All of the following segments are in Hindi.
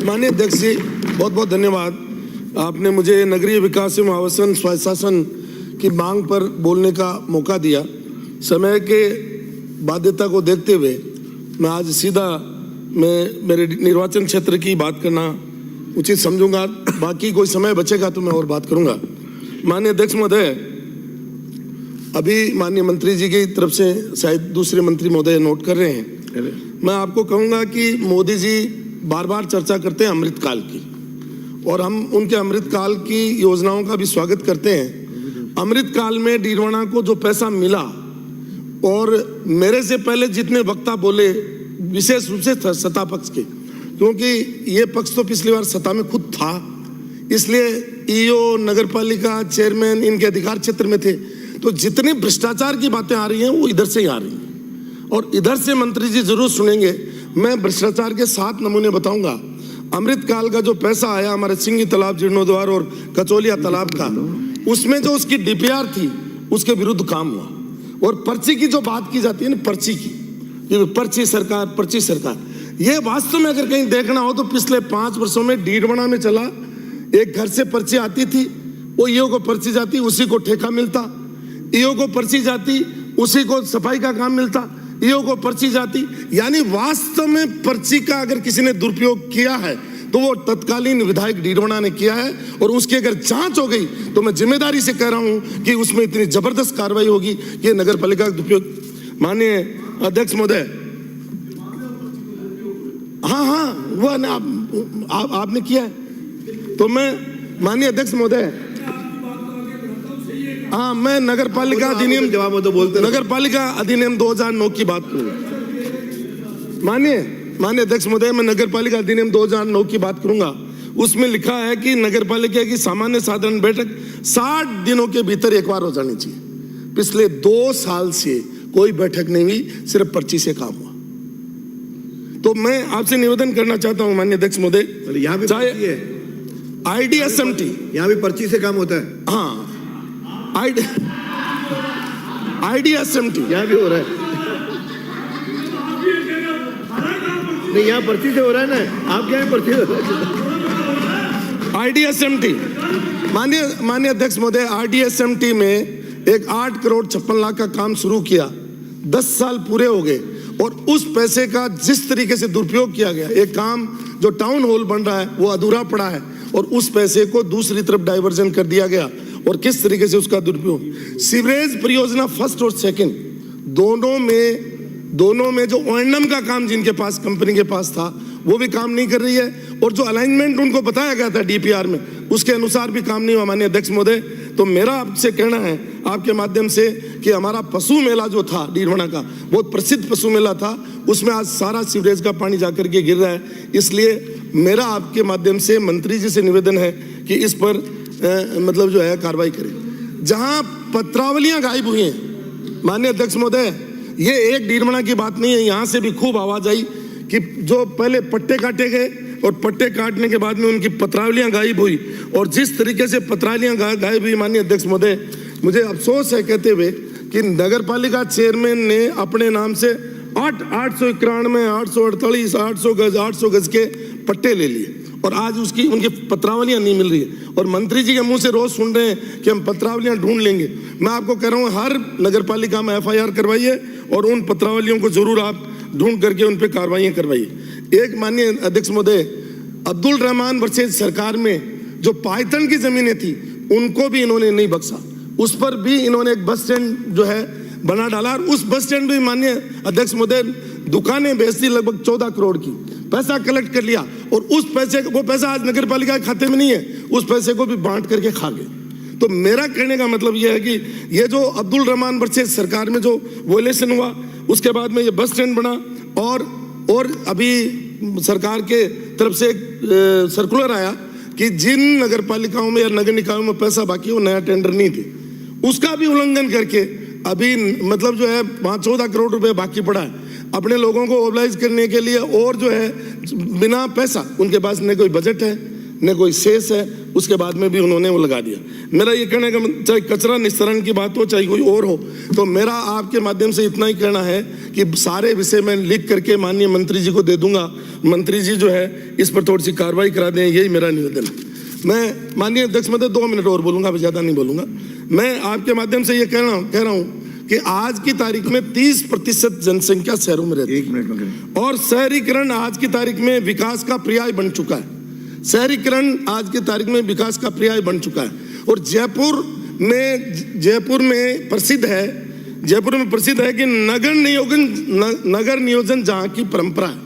माननीय अध्यक्ष जी, बहुत बहुत धन्यवाद। आपने मुझे नगरीय विकास एवं आवासन स्वशासन की मांग पर बोलने का मौका दिया। समय के बाध्यता को देखते हुए मैं आज सीधा मेरे निर्वाचन क्षेत्र की बात करना उचित समझूंगा। बाकी कोई समय बचेगा तो मैं और बात करूंगा। माननीय अध्यक्ष महोदय, अभी माननीय मंत्री जी की तरफ से शायद दूसरे मंत्री महोदय नोट कर रहे हैं। मैं आपको कहूंगा कि मोदी जी बार बार चर्चा करते हैं अमृतकाल की, और हम उनके अमृतकाल की योजनाओं का भी स्वागत करते हैं। अमृतकाल में डीरवाना को जो पैसा मिला, और मेरे से पहले जितने वक्ता बोले विशेष रूप से सत्ता पक्ष के, क्योंकि ये पक्ष तो पिछली बार सत्ता में खुद था, इसलिए ईओ, नगर पालिका चेयरमैन इनके अधिकार क्षेत्र में थे, तो जितने भ्रष्टाचार की बातें आ रही हैं वो इधर से ही आ रही हैं, और इधर से मंत्री जी जरूर सुनेंगे। मैं भ्रष्टाचार के 7 नमूने बताऊंगा। अमृतकाल का जो पैसा आया हमारे सिंगी तालाब, जीर्णोद्वार और कचौलिया तालाब का, उसमें जो उसकी डीपीआर थी उसके विरुद्ध काम हुआ। और पर्ची की जो बात की जाती है ना, पर्ची की, पर्ची सरकार, ये वास्तव में अगर कहीं देखना हो तो पिछले 5 वर्षों में डीडवाना में चला, एक घर से पर्ची आती थी, वो ईओ को पर्ची जाती, उसी को ठेका मिलता, ईओ को पर्ची जाती, उसी को सफाई का काम मिलता, ईओ को पर्ची जाती। यानी वास्तव में पर्ची का अगर किसी ने दुरुपयोग किया है तो वो तत्कालीन विधायक डीडवाना ने किया है, और उसकी अगर जांच हो गई तो मैं जिम्मेदारी से कह रहा हूं कि उसमें इतनी जबरदस्त कार्रवाई होगी कि नगर पालिका का दुरुपयोग। माननीय अध्यक्ष महोदय, हाँ वो आपने किया है, तो मैं माननीय अध्यक्ष महोदय, हाँ मैं नगर पालिका अधिनियम जवाब तो बोलते, नगर पालिका अधिनियम 2009 की बात करूंगा। माननीय अध्यक्ष महोदय, मैं नगर पालिका अधिनियम 2009 की बात करूंगा। उसमें लिखा है कि नगर पालिका की सामान्य साधारण बैठक 60 दिनों के भीतर एक बार हो जानी चाहिए। पिछले 2 साल से कोई बैठक नहीं हुई, सिर्फ पर्ची से काम हुआ। तो मैं आपसे निवेदन करना चाहता हूं माननीय अध्यक्ष महोदय, यहाँ भी चाहे IDSMT, यहाँ भी पर्ची से काम होता है। हाँ, IDSMT यहाँ भी हो रहा है, नहीं यहाँ पर्ची से हो रहा है ना, आप क्या पर्ची हो रहा है। IDSMT, माननीय अध्यक्ष महोदय, IDSMT में एक 8 करोड़ 56 लाख का काम शुरू किया, 10 साल पूरे हो गए, और उस पैसे का जिस तरीके से दुरुपयोग किया गया, एक काम जो टाउन हॉल बन रहा है वो अधूरा पड़ा है, और उस पैसे को दूसरी तरफ डाइवर्जन कर दिया गया, और किस तरीके से उसका दुरुपयोग। सीवरेज परियोजना फर्स्ट और सेकंड दोनों में जो O&M का काम जिनके पास, कंपनी के पास था, वो भी काम नहीं कर रही है, और जो अलाइनमेंट उनको बताया गया था डीपीआर में उसके अनुसार भी काम नहीं हुआ। माननीय अध्यक्ष महोदय, तो मेरा आपसे कहना है आपके माध्यम से कि हमारा पशु मेला जो था डीडवाना का, बहुत प्रसिद्ध पशु मेला था, उसमें आज सारा सीवरेज का पानी जाकर के गिर रहा है। इसलिए मेरा आपके माध्यम से मंत्री जी से निवेदन है कि इस पर मतलब जो है कार्रवाई करें। जहां पत्रावलियां गायब हुई हैं माननीय अध्यक्ष महोदय, ये एक डीडवाना की बात नहीं है, यहां से भी खूब आवाज आई कि जो पहले पट्टे काटे गए और पट्टे काटने के बाद में उनकी पत्रावलियां गायब हुई, और जिस तरीके से पत्रावलियां गायब हुई माननीय अध्यक्ष महोदय, मुझे अफसोस है कहते हुए कि नगर पालिका चेयरमैन ने अपने नाम से 891, 848, 800 गज के पट्टे ले लिए, और आज उनकी पत्रावलियां नहीं मिल रही है, और मंत्री जी के मुंह से रोज सुन रहे हैं कि हम पत्रावलियां ढूंढ लेंगे। मैं आपको कह रहा हूं हर नगर पालिका में FIR करवाइए, और उन पत्रावलियों को जरूर आप ढूंढ करके उन पर कार्रवाई करवाइए। एक माननीय अध्यक्ष महोदय, अब्दुल रहमान वर्सेज सरकार में जो पायथन की जमीनें थी उनको भी इन्होंने नहीं बख्शा, उस पर भी इन्होंने एक बस स्टैंड जो है बना डाला, और उस बस स्टैंड में माननीय अध्यक्ष महोदय दुकानें बेचती लगभग 14 करोड़ की, पैसा कलेक्ट कर लिया, और उस पैसे, वो पैसा आज नगर पालिका के खाते में नहीं है, उस पैसे को भी बांट करके खा गए। तो मेरा कहने का मतलब यह है कि ये जो अब्दुल रहमान वर्सेज सरकार में जो वोलेशन हुआ, उसके बाद में ये बस स्टैंड बना, और अभी सरकार के तरफ से एक सर्कुलर आया कि जिन नगर पालिकाओं में या नगर निकायों में पैसा बाकी है वो नया टेंडर नहीं थे, उसका भी उल्लंघन करके अभी मतलब जो है 14 करोड़ रुपए बाकी पड़ा है अपने लोगों को मोबिलाइज करने के लिए, और जो है बिना पैसा, उनके पास न कोई बजट है, न कोई शेष है, उसके बाद में भी उन्होंने वो लगा दिया। मेरा ये कहने का चाहे कचरा निस्तारण की बात हो चाहे कोई और हो, तो मेरा आपके माध्यम से इतना ही कहना है कि सारे विषय मैं लिख करके माननीय मंत्री जी को दे दूंगा। मंत्री जी जो है इस पर थोड़ी सी कार्रवाई करा दें, यही मेरा निवेदन है। मैं माननीय अध्यक्ष महोदय 2 मिनट और बोलूंगा, अभी ज्यादा नहीं बोलूंगा। मैं आपके माध्यम से ये कह रहा हूँ कि आज की तारीख में 30% जनसंख्या शहरों में रहती है। 1 मिनट में करें। और शहरीकरण आज की तारीख में विकास का पर्याय बन चुका है। शहरीकरण आज की तारीख में विकास का पर्याय बन चुका है। और जयपुर में प्रसिद्ध है कि नगर नियोजन जहाँ की परंपरा है।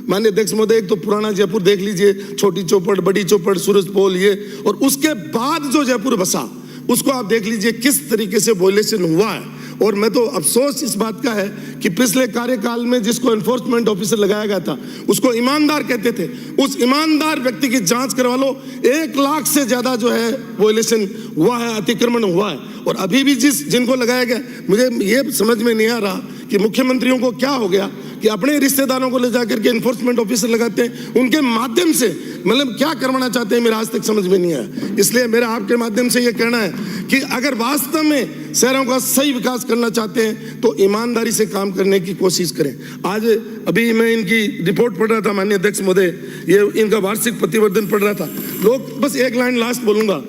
माननीय अध्यक्ष महोदय, एक तो पुराना जयपुर देख लीजिए, छोटी चौपड़, बड़ी चौपड़, सूरज पोल, ये, और उसके बाद जो जयपुर बसा उसको आप देख लीजिए किस तरीके से वॉयलेशन हुआ है। और मैं तो अफसोस इस बात का है कि पिछले कार्यकाल में जिसको एनफोर्समेंट ऑफिसर लगाया गया था उसको ईमानदार कहते थे। उस ईमानदार व्यक्ति की जांच करवा लो। 1 लाख से ज्यादा जो है वॉयलेशन हुआ है, अतिक्रमण हुआ है। और अभी भी जिनको लगाया गया, मुझे ये समझ में नहीं आ रहा कि मुख्यमंत्रियों को क्या हो गया कि अपने रिश्तेदारों को ले जाकर के एनफोर्समेंट ऑफिसर लगाते हैं, उनके माध्यम से मतलब क्या करवाना चाहते हैं, मेरा आज तक समझ में नहीं आया। इसलिए मेरा आपके माध्यम से ये कहना है कि अगर वास्तव में शहरों का सही विकास करना चाहते हैं तो ईमानदारी से काम करने की कोशिश करें। आज अभी मैं इनकी रिपोर्ट पढ़ रहा था माननीय अध्यक्ष महोदय, ये इनका वार्षिक प्रतिवेदन पढ़ रहा था। लोग, बस एक लाइन लास्ट बोलूंगा,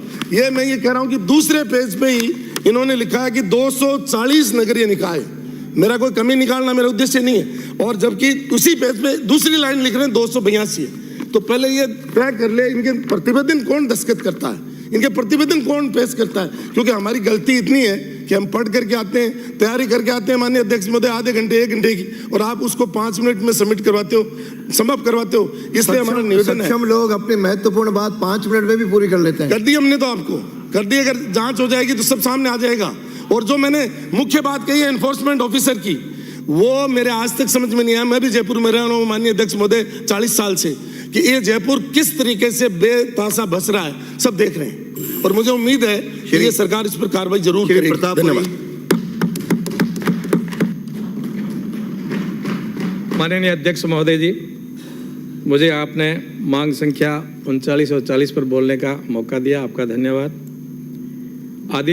मैं ये कह रहा हूं कि दूसरे पेज पे ही इन्होंने लिखा है कि 240 नगरीय निकाय। मेरा कोई कमी निकालना मेरा उद्देश्य नहीं है, और जबकि उसी पेज पे दूसरी लाइन लिख रहे हैं 282 है। तो पहले ये तय कर ले इनके प्रतिवेदन कौन दस्तखत करता है, इनके प्रतिवेदन कौन पेश करता है। क्योंकि हमारी गलती इतनी है कि हम पढ़ करके आते हैं, तैयारी करके आते हैं माननीय अध्यक्ष महोदय आधे घंटे 1 घंटे की, और आप उसको 5 मिनट में सबमिट करवाते हो, समाप्त करवाते हो। इसलिए हमारा निवेदन है, सक्षम लोग अपनी महत्वपूर्ण बात 5 मिनट में भी पूरी कर लेते हैं। कर दी हमने तो आपको कर दी। अगर जांच हो जाएगी तो सब सामने आ जाएगा। और जो मैंने मुख्य बात कही है एनफोर्समेंट ऑफिसर की, वो मेरे आज तक समझ में नहीं आया। मैं भी जयपुर में रह रहा हूँ माननीय अध्यक्ष महोदय 40 साल से, कि ये जयपुर किस तरीके से बेतासा बस रहा है, सब देख रहे हैं। और मुझे उम्मीद है कि ये सरकार इस पर कार्रवाई जरूर करेगी। धन्यवाद। माननीय अध्यक्ष महोदय जी, मुझे आपने मांग संख्या 39 और 40 पर बोलने का मौका दिया, आपका धन्यवाद। आदि